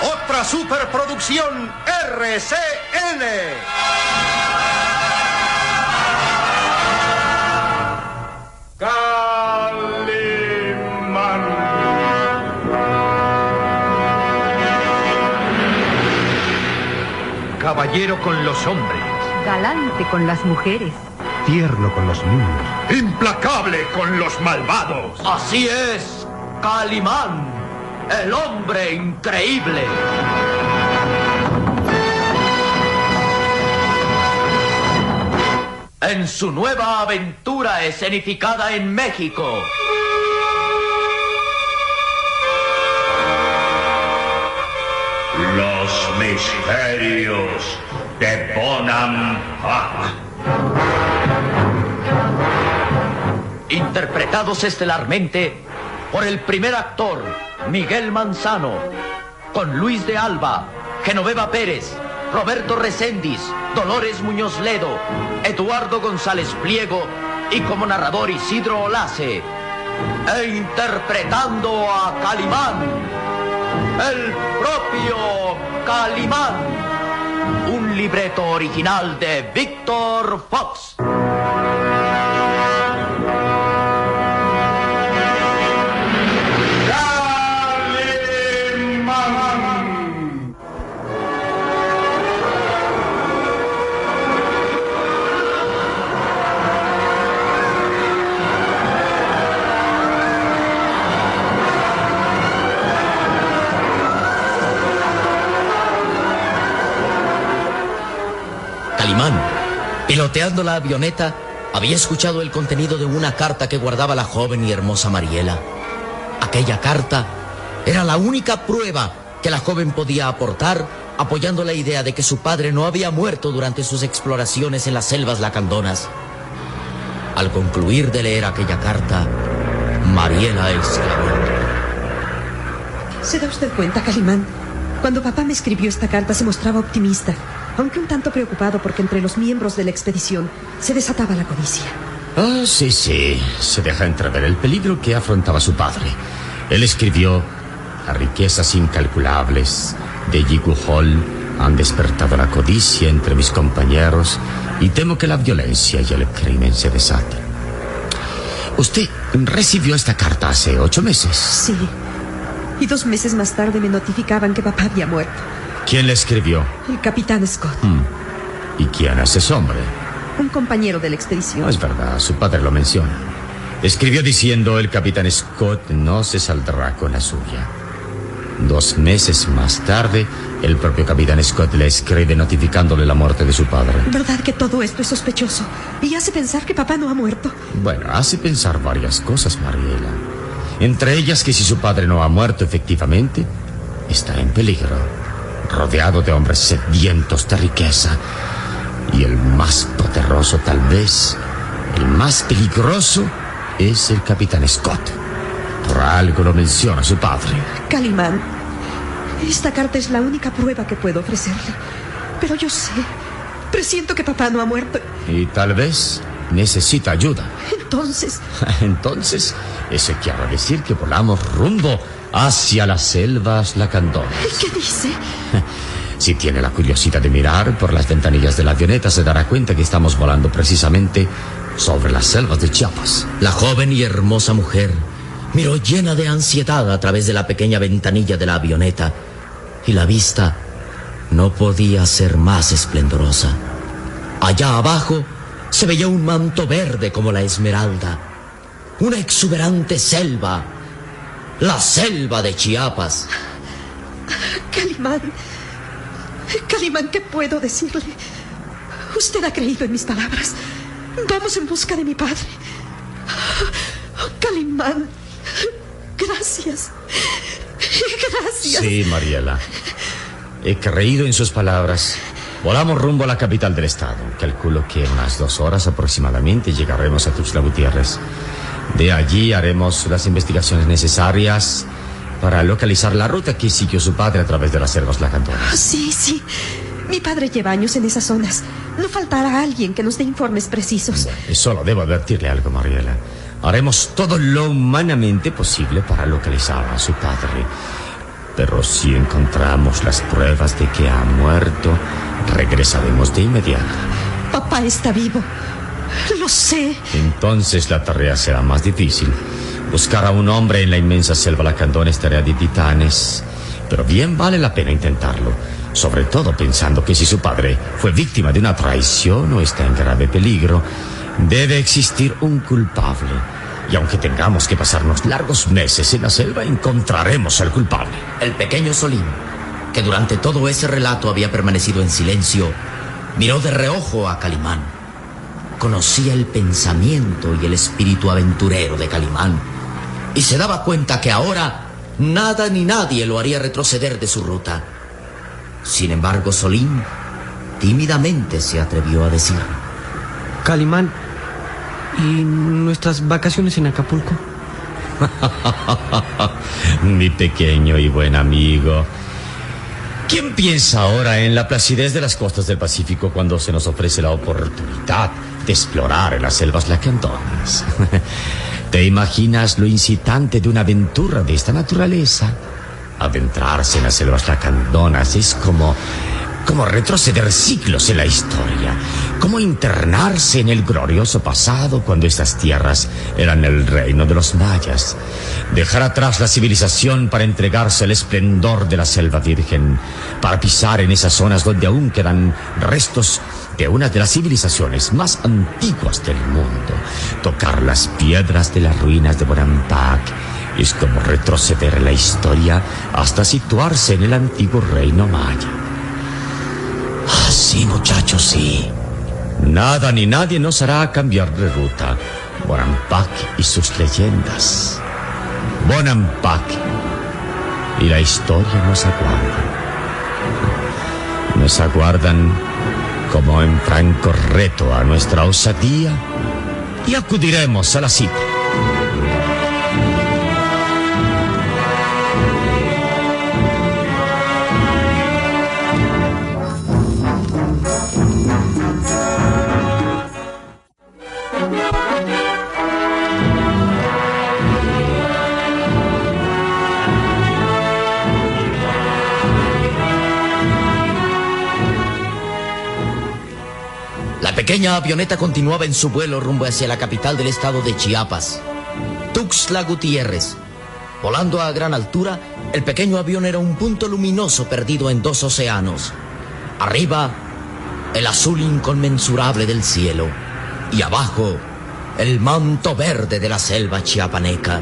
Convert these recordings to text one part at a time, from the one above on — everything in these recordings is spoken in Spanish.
Otra superproducción RCN. Caballero con los hombres. Galante con las mujeres. Tierno con los niños. Implacable con los malvados. Así es, Calimán, el hombre increíble. En su nueva aventura escenificada en México. Los misterios de Bonampak. Interpretados estelarmente por el primer actor, Miguel Manzano, con Luis de Alba, Genoveva Pérez, Roberto Recendis, Dolores Muñoz Ledo, Eduardo González Pliego y como narrador Isidro Olace. E interpretando a Calimán, el propio Calimán. Un libreto original de Víctor Fox. Calimán, piloteando la avioneta, había escuchado el contenido de una carta que guardaba la joven y hermosa Mariela. Aquella carta era la única prueba que la joven podía aportar, apoyando la idea de que su padre no había muerto durante sus exploraciones en las selvas lacandonas. Al concluir de leer aquella carta, Mariela exclamó: ¿Se da usted cuenta, Calimán? Cuando papá me escribió esta carta se mostraba optimista, aunque un tanto preocupado porque entre los miembros de la expedición se desataba la codicia. Ah, sí. Se deja entrever el peligro que afrontaba su padre. Él escribió: las riquezas incalculables de Yiguhol han despertado la codicia entre mis compañeros y temo que la violencia y el crimen se desaten. Usted recibió esta carta hace 8 meses. Sí. Y 2 meses más tarde me notificaban que papá había muerto. ¿Quién le escribió? El capitán Scott. ¿Y quién es ese hombre? Un compañero de la expedición. No es verdad, su padre lo menciona. Escribió diciendo: el capitán Scott no se saldrá con la suya. 2 meses más tarde, el propio capitán Scott le escribe notificándole la muerte de su padre. ¿Verdad que todo esto es sospechoso? Y hace pensar que papá no ha muerto. Bueno, hace pensar varias cosas, Mariela. Entre ellas que si su padre no ha muerto efectivamente, está en peligro, rodeado de hombres sedientos de riqueza. Y el más poderoso, tal vez, el más peligroso, es el capitán Scott. Por algo lo menciona su padre. Calimán, esta carta es la única prueba que puedo ofrecerle. Pero yo sé, presiento que papá no ha muerto. Y tal vez necesita ayuda. Entonces, eso quiere decir que volamos rumbo hacia las selvas lacandonas. ¿Qué dice? Si tiene la curiosidad de mirar por las ventanillas de la avioneta, se dará cuenta que estamos volando precisamente sobre las selvas de Chiapas. La joven y hermosa mujer miró llena de ansiedad a través de la pequeña ventanilla de la avioneta, y la vista no podía ser más esplendorosa. Allá abajo se veía un manto verde como la esmeralda, una exuberante selva, la selva de Chiapas. Calimán, ¿qué puedo decirle? Usted ha creído en mis palabras. Vamos en busca de mi padre. Calimán, gracias. Sí, Mariela, he creído en sus palabras. Volamos rumbo a la capital del estado. Calculo que en unas 2 horas aproximadamente llegaremos a Tuxtla Gutiérrez. De allí haremos las investigaciones necesarias para localizar la ruta que siguió su padre a través de las selvas lacandonas. Sí. Mi padre lleva años en esas zonas. No faltará alguien que nos dé informes precisos. Solo debo advertirle algo, Mariela. Haremos todo lo humanamente posible para localizar a su padre. Pero si encontramos las pruebas de que ha muerto, regresaremos de inmediato. Papá está vivo. Lo sé. Entonces la tarea será más difícil. Buscar a un hombre en la inmensa selva lacandona es tarea de titanes. Pero bien vale la pena intentarlo. Sobre todo pensando que si su padre fue víctima de una traición o está en grave peligro, debe existir un culpable. Y aunque tengamos que pasarnos largos meses en la selva, encontraremos al culpable. El pequeño Solín, que durante todo ese relato había permanecido en silencio, miró de reojo a Calimán. Conocía el pensamiento y el espíritu aventurero de Calimán y se daba cuenta que ahora nada ni nadie lo haría retroceder de su ruta. Sin embargo, Solín tímidamente se atrevió a decir: Calimán, ¿y nuestras vacaciones en Acapulco? Mi pequeño y buen amigo, ¿quién piensa ahora en la placidez de las costas del Pacífico cuando se nos ofrece la oportunidad de explorar en las selvas lacandonas? ¿Te imaginas lo incitante de una aventura de esta naturaleza? Adentrarse en las selvas lacandonas es como retroceder siglos en la historia, como internarse en el glorioso pasado cuando estas tierras eran el reino de los mayas, dejar atrás la civilización para entregarse al esplendor de la selva virgen, para pisar en esas zonas donde aún quedan restos de una de las civilizaciones más antiguas del mundo. Tocar las piedras de las ruinas de Bonampak es como retroceder en la historia hasta situarse en el antiguo reino maya. Ah, sí, muchachos, sí. Nada ni nadie nos hará cambiar de ruta. Bonampak y sus leyendas. Bonampak y la historia nos aguardan. Nos aguardan como en franco reto a nuestra osadía y acudiremos a la cita. La pequeña avioneta continuaba en su vuelo rumbo hacia la capital del estado de Chiapas, Tuxtla Gutiérrez. Volando a gran altura, el pequeño avión era un punto luminoso perdido en dos océanos. Arriba, el azul inconmensurable del cielo, y abajo, el manto verde de la selva chiapaneca.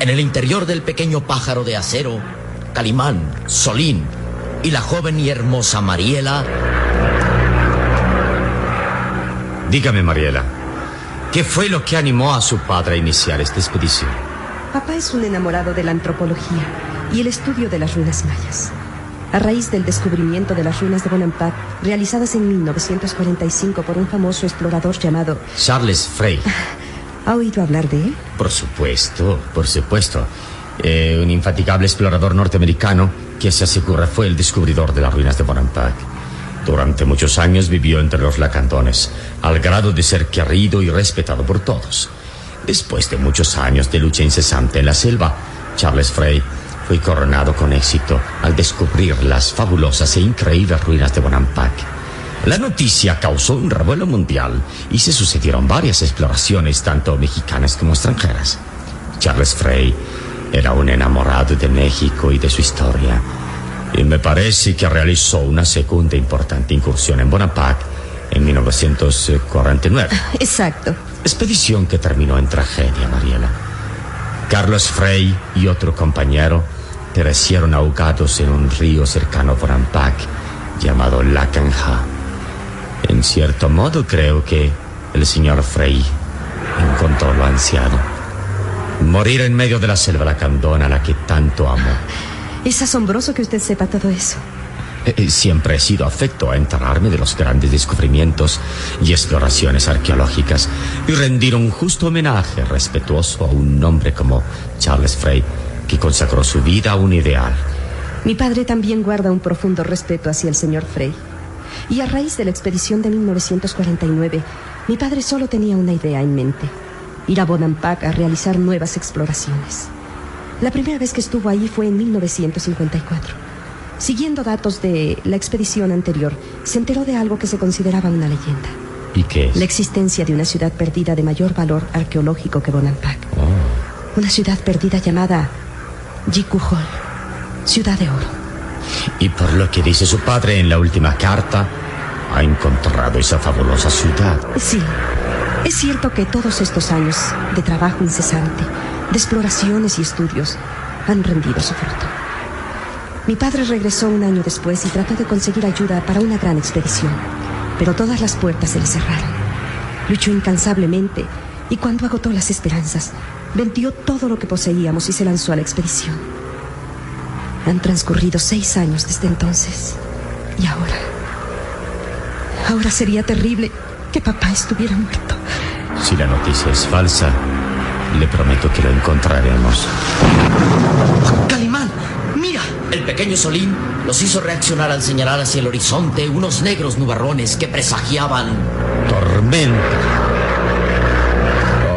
En el interior del pequeño pájaro de acero, Calimán, Solín y la joven y hermosa Mariela. Dígame, Mariela, ¿qué fue lo que animó a su padre a iniciar esta expedición? Papá es un enamorado de la antropología y el estudio de las ruinas mayas. A raíz del descubrimiento de las ruinas de Bonampak, realizadas en 1945 por un famoso explorador llamado Charles Frey. ¿Ha oído hablar de él? Por supuesto, por supuesto. Un infatigable explorador norteamericano que se asegura fue el descubridor de las ruinas de Bonampak. Durante muchos años vivió entre los lacandones, al grado de ser querido y respetado por todos. Después de muchos años de lucha incesante en la selva, Charles Frey fue coronado con éxito al descubrir las fabulosas e increíbles ruinas de Bonampak. La noticia causó un revuelo mundial y se sucedieron varias exploraciones, tanto mexicanas como extranjeras. Charles Frey era un enamorado de México y de su historia, y me parece que realizó una segunda importante incursión en Bonampak en 1949. Exacto. Expedición que terminó en tragedia, Mariela. Carlos Frey y otro compañero perecieron ahogados en un río cercano a Bonampak llamado Lacanja. En cierto modo creo que el señor Frey encontró lo ansiado: morir en medio de la selva lacandona a la que tanto amó. Es asombroso que usted sepa todo eso. Siempre he sido afecto a enterarme de los grandes descubrimientos y exploraciones arqueológicas y rendir un justo homenaje respetuoso a un hombre como Charles Frey, que consagró su vida a un ideal. Mi padre también guarda un profundo respeto hacia el señor Frey. Y a raíz de la expedición de 1949, mi padre solo tenía una idea en mente: ir a Bonampak a realizar nuevas exploraciones. La primera vez que estuvo ahí fue en 1954. Siguiendo datos de la expedición anterior, se enteró de algo que se consideraba una leyenda. ¿Y qué es? La existencia de una ciudad perdida de mayor valor arqueológico que Bonampak. Una ciudad perdida llamada Jikuhol, Ciudad de Oro. Y por lo que dice su padre en la última carta, ha encontrado esa fabulosa ciudad. Sí, es cierto que todos estos años de trabajo incesante, de exploraciones y estudios, han rendido su fruto. Mi padre regresó un año después y trató de conseguir ayuda para una gran expedición, pero todas las puertas se le cerraron. Luchó incansablemente y cuando agotó las esperanzas, vendió todo lo que poseíamos y se lanzó a la expedición. Han transcurrido 6 años desde entonces. Y ahora sería terrible que papá estuviera muerto. Si la noticia es falsa, le prometo que lo encontraremos. ¡Calimán! ¡Mira! El pequeño Solín los hizo reaccionar al señalar hacia el horizonte unos negros nubarrones que presagiaban Tormenta.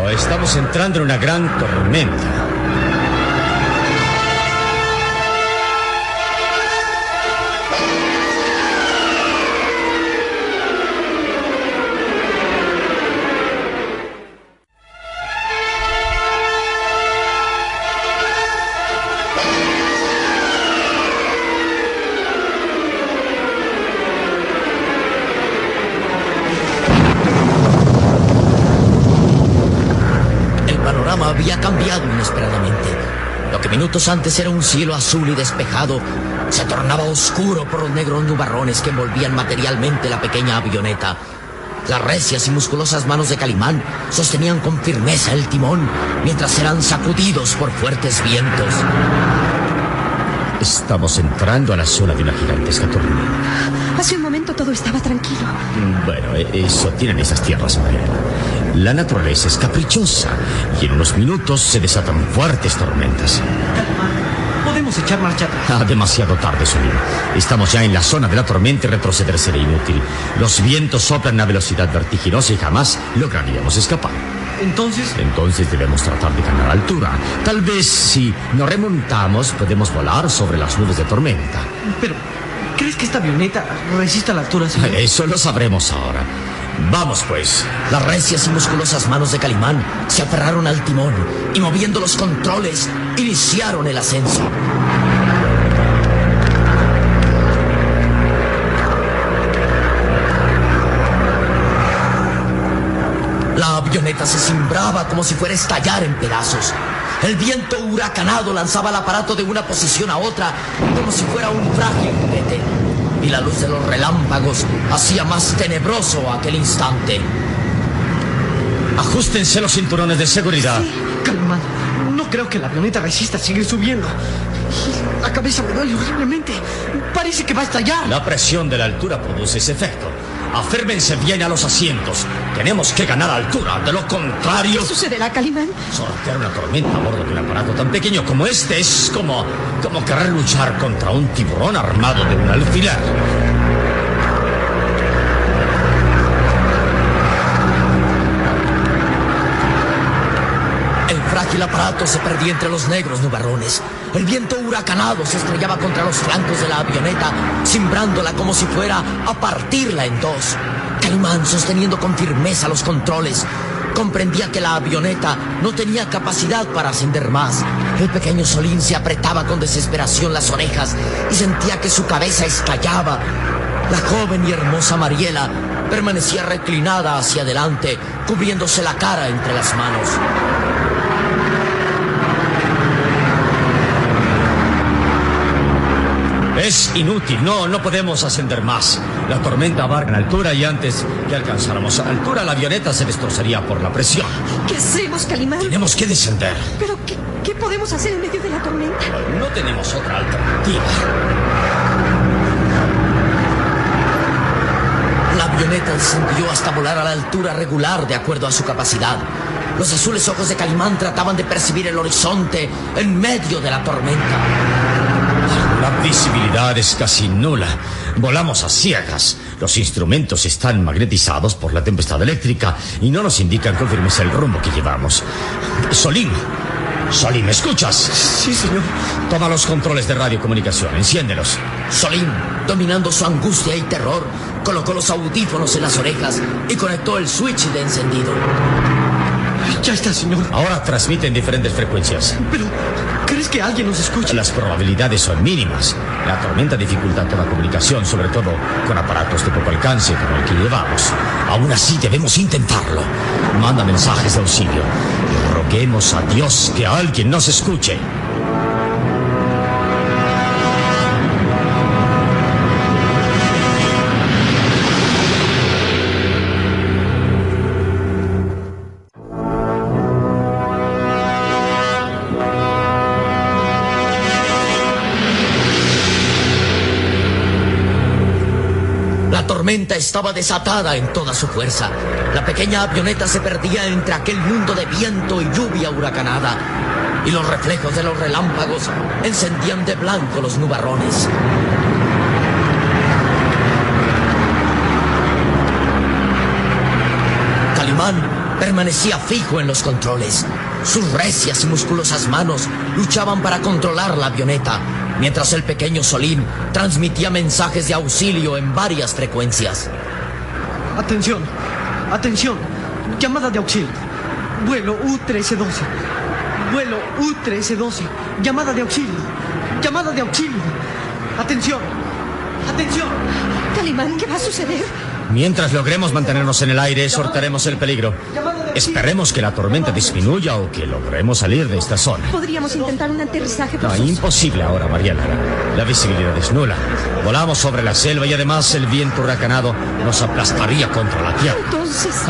Oh, estamos entrando en una gran tormenta. había cambiado inesperadamente. Lo que minutos antes era un cielo azul y despejado se tornaba oscuro por los negros nubarrones que envolvían materialmente la pequeña avioneta. Las recias y musculosas manos de Calimán sostenían con firmeza el timón mientras eran sacudidos por fuertes vientos. Estamos entrando a la zona de una gigantesca tormenta. Hace un momento todo estaba tranquilo. Bueno, eso tienen esas tierras, Mariela. La naturaleza es caprichosa y en unos minutos se desatan fuertes tormentas. Podemos echar marcha atrás. Demasiado tarde, Solín. Estamos ya en la zona de la tormenta y retroceder será inútil. Los vientos soplan a velocidad vertiginosa y jamás lograríamos escapar. Entonces debemos tratar de ganar altura. Tal vez si nos remontamos podemos volar sobre las nubes de tormenta. Pero, ¿crees que esta avioneta resista a la altura, señor? Eso lo sabremos ahora. Vamos, pues. Las recias y musculosas manos de Calimán se aferraron al timón y, moviendo los controles, iniciaron el ascenso. La avioneta se cimbraba como si fuera a estallar en pedazos. El viento huracanado lanzaba el aparato de una posición a otra como si fuera un frágil juguete. Y la luz de los relámpagos hacía más tenebroso aquel instante. Ajustense los cinturones de seguridad. Sí, Calimán, no creo que la avioneta resista a seguir subiendo. La cabeza me duele horriblemente. Parece que va a estallar. La presión de la altura produce ese efecto. Aférmense bien a los asientos. Tenemos que ganar altura. De lo contrario... ¿Qué sucederá, Calimán? Sortear una tormenta a bordo de un aparato tan pequeño como este es como querer luchar contra un tiburón armado de un alfiler. El frágil aparato se perdía entre los negros nubarrones. El viento huracanado se estrellaba contra los flancos de la avioneta, cimbrándola como si fuera a partirla en dos. Calimán, sosteniendo con firmeza los controles, comprendía que la avioneta no tenía capacidad para ascender más. El pequeño Solín se apretaba con desesperación las orejas y sentía que su cabeza estallaba. La joven y hermosa Mariela permanecía reclinada hacia adelante, cubriéndose la cara entre las manos. Es inútil, no podemos ascender más. La tormenta va en altura y antes que alcanzáramos altura, la avioneta se destrozaría por la presión. ¿Qué hacemos, Calimán? Tenemos que descender. ¿Pero qué podemos hacer en medio de la tormenta? No tenemos otra alternativa. La avioneta descendió hasta volar a la altura regular de acuerdo a su capacidad. Los azules ojos de Calimán trataban de percibir el horizonte en medio de la tormenta. La visibilidad es casi nula. Volamos a ciegas. Los instrumentos están magnetizados por la tempestad eléctrica y no nos indican con firmeza el rumbo que llevamos. Solín, ¿me escuchas? Sí, señor. Toma los controles de radiocomunicación, enciéndelos. Solín, dominando su angustia y terror, colocó los audífonos en las orejas y conectó el switch de encendido. Ya está, señor. Ahora transmiten diferentes frecuencias. Pero, ¿crees que alguien nos escuche? Las probabilidades son mínimas. La tormenta dificulta toda comunicación, sobre todo con aparatos de poco alcance como el que llevamos. Aún así debemos intentarlo. Manda mensajes de auxilio. Y roguemos a Dios que alguien nos escuche. La tormenta estaba desatada en toda su fuerza. La pequeña avioneta se perdía entre aquel mundo de viento y lluvia huracanada. Y los reflejos de los relámpagos encendían de blanco los nubarrones. Calimán permanecía fijo en los controles. Sus recias y musculosas manos luchaban para controlar la avioneta, mientras el pequeño Solín transmitía mensajes de auxilio en varias frecuencias. Atención, atención. Llamada de auxilio. Vuelo U-1312. Vuelo U-1312. Llamada de auxilio. Llamada de auxilio. Atención, atención. Calimán, ¿qué va a suceder? Mientras logremos mantenernos en el aire, sortearemos el peligro. Esperemos que la tormenta disminuya o que logremos salir de esta zona. Podríamos intentar un aterrizaje No, forzoso. imposible ahora, Mariela. La visibilidad es nula. Volamos sobre la selva y además el viento huracanado nos aplastaría contra la tierra.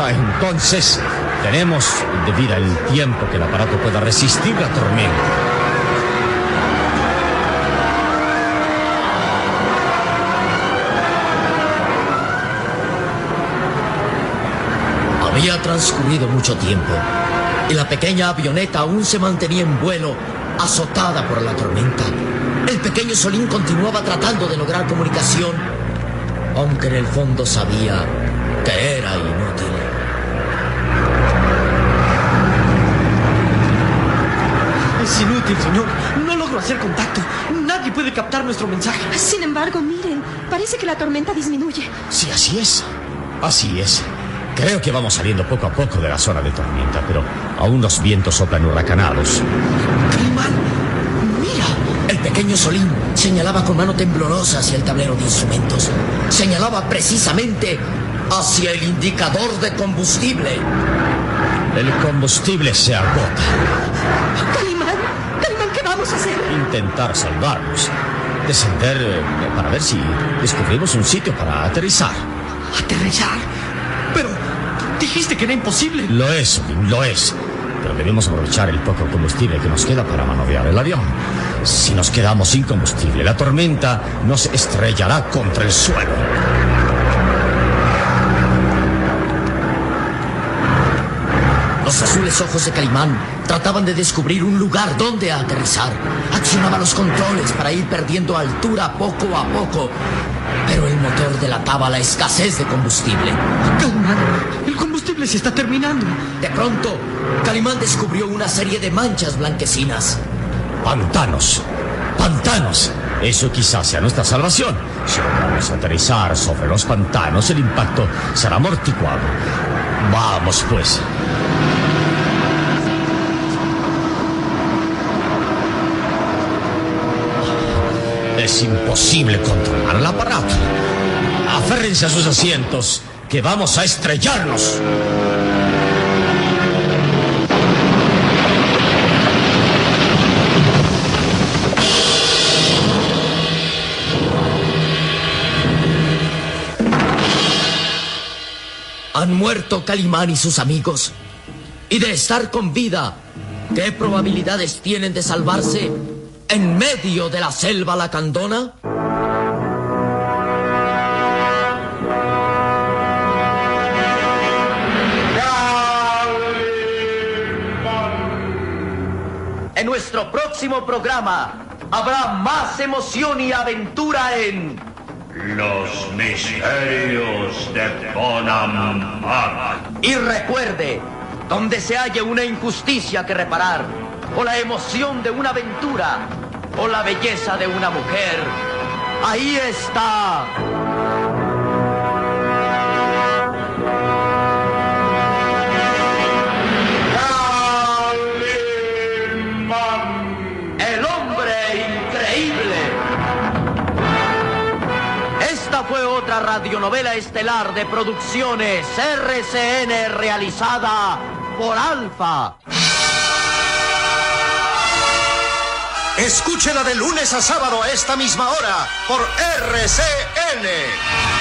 Entonces, tenemos de vida el tiempo que el aparato pueda resistir la tormenta. Había transcurrido mucho tiempo y la pequeña avioneta aún se mantenía en vuelo, azotada por la tormenta. El pequeño Solín continuaba tratando de lograr comunicación, aunque en el fondo sabía que era inútil. Es inútil, señor. No logro hacer contacto. Nadie puede captar nuestro mensaje. Sin embargo, miren, parece que la tormenta disminuye. Sí, así es. Así es. Creo que vamos saliendo poco a poco de la zona de tormenta, pero aún los vientos soplan huracanados. Calimán, mira. El pequeño Solín señalaba con mano temblorosa hacia el tablero de instrumentos. Señalaba precisamente hacia el indicador de combustible. El combustible se agota. Calimán, ¿qué vamos a hacer? Intentar salvarnos. Descender para ver si descubrimos un sitio para aterrizar. ¿Aterrizar? Pero dijiste que era imposible. Lo es, lo es. Pero debemos aprovechar el poco combustible que nos queda para maniobrar el avión. Si nos quedamos sin combustible, la tormenta nos estrellará contra el suelo. Los azules ojos de Calimán trataban de descubrir un lugar donde aterrizar. Accionaba los controles para ir perdiendo altura poco a poco. Pero el motor delataba la escasez de combustible. Calimán, el combustible se está terminando. De pronto, Calimán descubrió una serie de manchas blanquecinas. ¡Pantanos! ¡Pantanos! Eso quizás sea nuestra salvación. Si logramos aterrizar sobre los pantanos, el impacto será amortiguado. Vamos, pues. Es imposible controlar el aparato. Aférrense a sus asientos, que vamos a estrellarnos. Han muerto Calimán y sus amigos. Y de estar con vida, ¿qué probabilidades tienen de salvarse en medio de la selva lacandona? En nuestro próximo programa, habrá más emoción y aventura en Los misterios de Bonham Park. Y recuerde, donde se halle una injusticia que reparar, o la emoción de una aventura, o la belleza de una mujer, ahí está. El hombre increíble. Esta fue otra radionovela estelar de Producciones RCN realizada por Alfa. Escúchela de lunes a sábado a esta misma hora por RCN.